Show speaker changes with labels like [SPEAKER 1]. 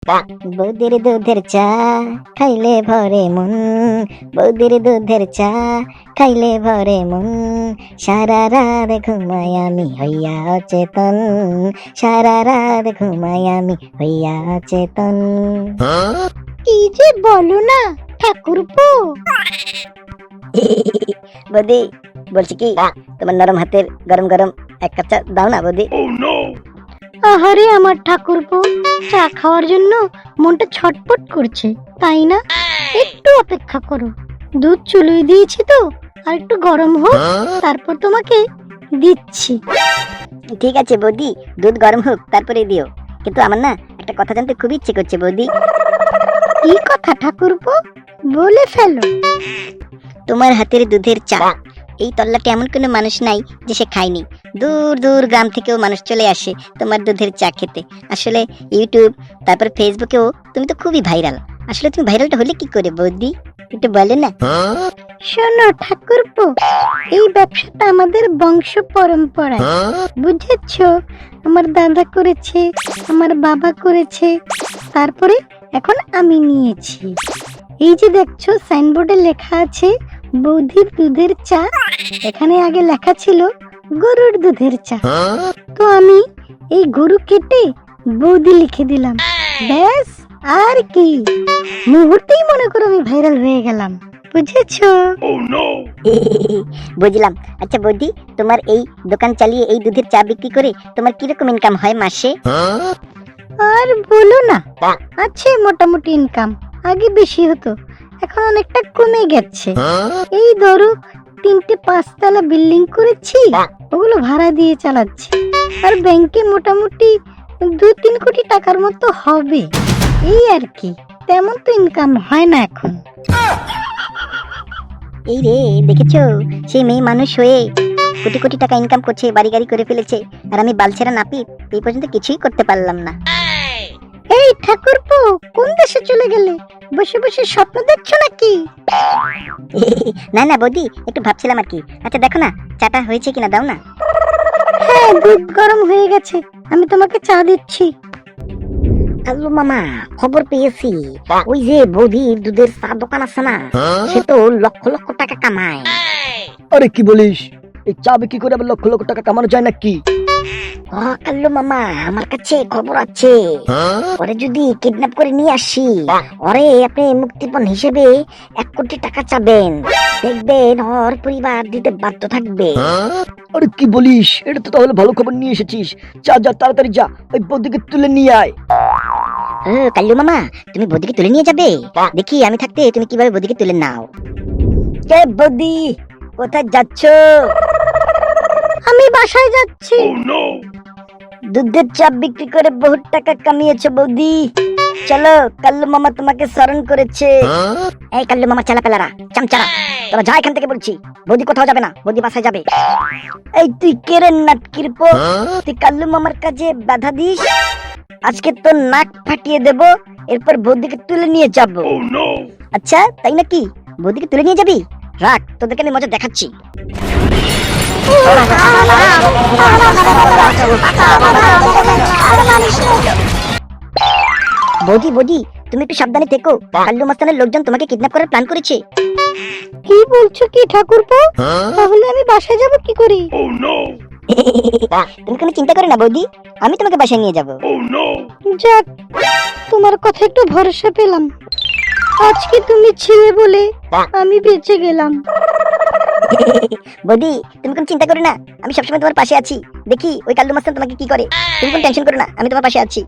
[SPEAKER 1] বৌদির দুধের চা খাইলে ভরে মন, বৌদির দুধের চা খাইলে ভরে মন, সারা রাত ঘুমাই আমি হইয়া অচেতন, সারা রাত ঘুমাই আমি হইয়া অচেতন। কি যে বলো না ঠাকুরপো। বৌদি বলছি কি, তোমার নরম হাতের গরম গরম এক কাপ চা দাও না বৌদি। আহারে আমার ঠাকুরপো, চা খাওয়ার জন্য মনটা ছটপট করছে, তাই না? একটু অপেক্ষা করো, দুধ চুলিয়ে দিয়েছি তো, আর একটু গরম হোক তারপর তোমাকে দিচ্ছি। ঠিক আছে বৌদি, দুধ গরম হোক তারপরে দিও, কিন্তু আমার না একটা কথা জানতে খুব ইচ্ছে করছে বৌদি। কি কথা ঠাকুরপো, বলে ফেলো। তোমার হাতের দুধের চা, এই তল্লাটে এমন কোনো মানুষ নাই যে সে খায়নি। দূর দূর গ্রাম থেকেও মানুষ চলে আসে তোমার দুধের চা খেতে। আসলে ইউটিউব তারপর ফেসবুকেও তুমি তো খুবই ভাইরাল। আসলে তুমি ভাইরালটা হলে কি করে বৌদি, একটু বলে না। শোনো ঠাকুরপো, এই ব্যবসাটা আমাদের বংশ পরম্পরায়, বুঝেছো? আমার দাদা করেছে, আমার বাবা করেছে, তারপরে এখন আমি নিয়েছি। এই যে দেখছো সাইনবোর্ডে লেখা আছে বৌদির দুধের চা, এখানে আগে লেখা ছিল গরুর দুধের চা, তো আমি এই গরু কেটে বৌদি লিখে দিলাম, ব্যাস। আর কি, মুহূর্তেই মনে করো আমি ভাইরাল হয়ে গেলাম, বুঝেছো? বুঝলাম। আচ্ছা বৌদি, তোমার এই দোকান চালিয়ে এই দুধের চা বিক্রি করে তোমার কিরকম ইনকাম হয় মাসে? আর বলো না, আছে মোটামুটি ইনকাম। আগে বেশি হতো, এখন অনেকটা কমে গেছে। এই ধরো 3টে 5তলা বিল্ডিং করেছি, ওগুলো ভাড়া দিয়ে চালাচ্ছি, আর ব্যাংকে মোটামুটি 2-3 কোটি টাকার মতো হবে। এই আর কি, তেমন তো ইনকাম হয় না এখন। এই রে, দেখেছো, সেই মেয়ে মানুষ হয়ে কোটি কোটি টাকা ইনকাম করছে, বাড়ি গাড়ি করে ফেলেছে, আর আমি বালছেরা নাপিত এই পর্যন্ত কিছুই করতে পারলাম না। এই ঠাকুরপো, কোন দেশে চলে গেলে? বসে বসে স্বপ্ন দেখছো নাকি? না না বৌদি, একটু ভাবছিলাম আর কি। আচ্ছা দেখো না চাটা হয়েছে কিনা, দাও না। হ্যাঁ, দুধ গরম হয়ে গেছে, আমি তোমাকে চা দিচ্ছি। আল্লু মামা, খবর পেয়েছি, ওই যে বৌদির দুধের চা দোকান আছে না, সে তো লক্ষ লক্ষ টাকা কামায়।
[SPEAKER 2] আরে কি বলিস, এই চা বিক্রি করে আবার লক্ষ লক্ষ টাকা কামানো যায় নাকি?
[SPEAKER 1] কাল্লু মামা, আমার কাছে খবর আছে, ওরে যদি কিডন্যাপ করে নিয়ে আসি, ওরে আপনি মুক্তিপণ হিসেবে 1 কোটি টাকা চাবেন, দেখবেন ওর পরিবার দিতে বাধ্য থাকবে।
[SPEAKER 2] আরে কি বলিস, এটা তো তাহলে ভালো খবর নিয়ে এসেছিস। যা যা তাড়াতাড়ি যা, ওই বৌদিকে তুলে নিয়ে আয়।
[SPEAKER 1] কাল্লু মামা, তুমি বৌদিকে তুলে নিয়ে যাবে? দেখি আমি থাকতে তুমি কিভাবে বৌদিকে তুলে নাও।
[SPEAKER 2] কে বৌদি, কোথায় যাচ্ছ?
[SPEAKER 1] আমি বাসায় যাচ্ছি।
[SPEAKER 2] দুধের চা বিক্রি করে বহুত টাকা কামিয়েছো বৌদি, চলো কাল্লু মামা তোমাকে স্মরণ করেছে।
[SPEAKER 1] এই কাল্লু মামা চালাকালারা, চামচারা, তোরা যা এখান থেকে বলছি। বৌদি কোথাও যাবে না, বৌদি বাসায় যাবে।
[SPEAKER 2] এই তুই কে রে নাটকির পো, তুই কাল্লু মামার কাজে বাধা দিস? আজকে তোর নাক ফাটিয়ে দেব, এরপর বৌদিকে তুলে নিয়ে যাব।
[SPEAKER 1] আচ্ছা তাই নাকি, বৌদিকে তুলে নিয়ে যাবি? রাখ, তোদেরকে আমি মজা দেখাচ্ছি। বৌদি বৌদি, তুমি একটু সাবধানে থেকো, কাল্লু মাস্তানের লোকজন তোমাকে কিডন্যাপ করার প্ল্যান করেছে। কি বলছো কি ঠাকুরপো, তাহলে আমি বাসায় যাব কি করে? তুমি কোনো চিন্তা করো না বৌদি, আমি তোমাকে বাসায় নিয়ে যাব। যাক, তোমার কথা একটু ভরসা পেলাম, আজকে তুমি ছিলে বলে আমি বেঁচে গেলাম। বৌদি তুমি কোনো চিন্তা করো না, আমি সবসময় তোমার পাশে আছি। দেখি ওই কাল্লু মাস্তান তোমাকে কি করে, তুমি কোনো টেনশন করো না, আমি তোমার পাশে আছি।